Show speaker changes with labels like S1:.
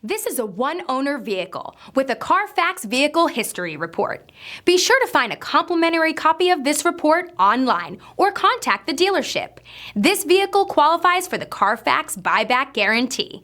S1: This is a one-owner vehicle with a CARFAX Vehicle History Report. Be sure to find a complimentary copy of this report online or contact the dealership. This vehicle qualifies for the CARFAX Buyback Guarantee.